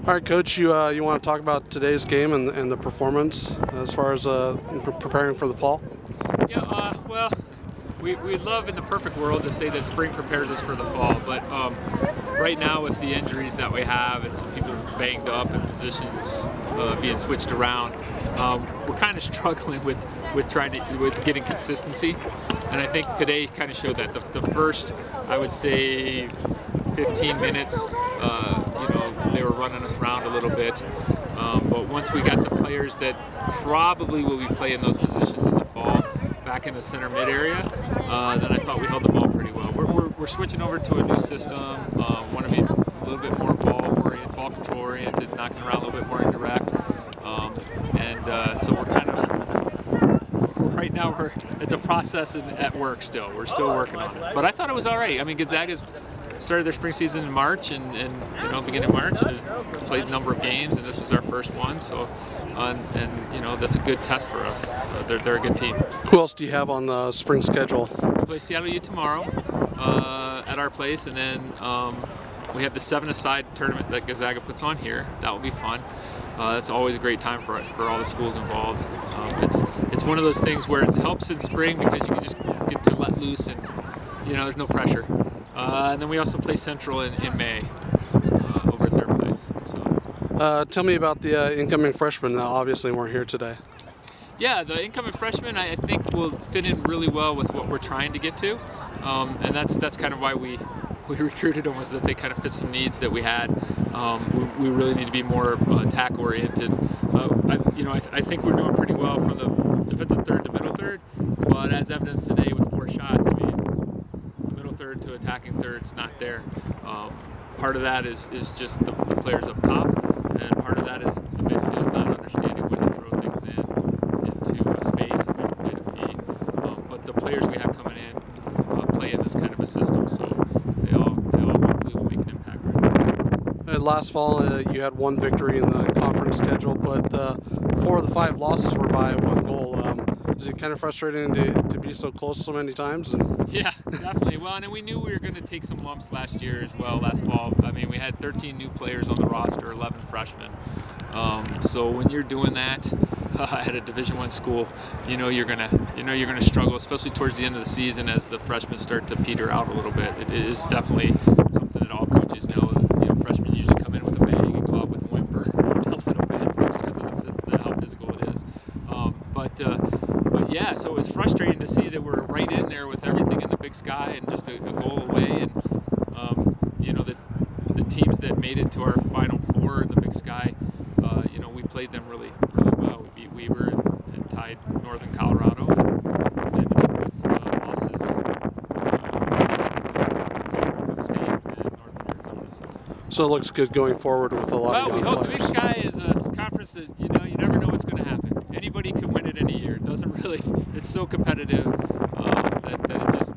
All right, Coach, you want to talk about today's game and the performance as far as preparing for the fall? Yeah, well, we'd love in the perfect world to say that spring prepares us for the fall, but right now with the injuries that we have and some people are banged up and positions being switched around, we're kind of struggling with getting consistency, and I think today kind of showed that. The first, I would say, 15 minutes, they were running us around a little bit, but once we got the players that probably will be playing those positions in the fall back in the center mid area, then I thought we held the ball pretty well. We're switching over to a new system, want to be a little bit more ball control oriented, knocking around a little bit more indirect, so we're kind of, right now it's a process at work still. We're still working on it, but I thought it was all right. I mean, Gonzaga's started their spring season in March and beginning of March, and played a number of games, and this was our first one. So, that's a good test for us. They're a good team. Who else do you have on the spring schedule? We play Seattle U tomorrow at our place, and then we have the 7-a-side tournament that Gonzaga puts on here. That will be fun. That's always a great time for all the schools involved. It's one of those things where it helps in spring because you can just get to let loose and there's no pressure. And then we also play Central in May over at their place. So. Tell me about the incoming freshmen that obviously weren't here today. Yeah, the incoming freshmen I think will fit in really well with what we're trying to get to, and that's kind of why we recruited them, was that they kind of fit some needs that we had. We really need to be more attack oriented. I think we're doing pretty well from the defensive third to middle third, but as evidenced today with 4 shots, I mean, third to attacking third is not there. Part of that is just the players up top, and part of that is the midfield not understanding when to throw things into a space and when to play the feed. But the players we have coming in play in this kind of a system, so they all hopefully will make an impact right now. Last fall, you had 1 victory in the conference schedule, but 4 of the 5 losses were by 1 goal. Is it kind of frustrating to be so close so many times? Yeah, definitely. Well, and we knew we were going to take some lumps last year as well, last fall. I mean, we had 13 new players on the roster, 11 freshmen. So when you're doing that at a Division I school, you're gonna struggle, especially towards the end of the season as the freshmen start to peter out a little bit. It is definitely something that all coaches know. Freshmen usually come in with a bang and go out with a whimper a little bit, just because of how physical it is. But yeah, so it was frustrating to see that we're right in there with everything in the Big Sky and just a goal away. And the teams that made it to our Final Four in the Big Sky, we played them really, really well. We beat Weber and tied Northern Colorado, and ended up with losses with State and Northern Arizona. So it looks good going forward with a lot of young we hope. players. The Big Sky is a conference that you never know what's going to happen. Anybody can win it any year. It doesn't really. It's so competitive that it just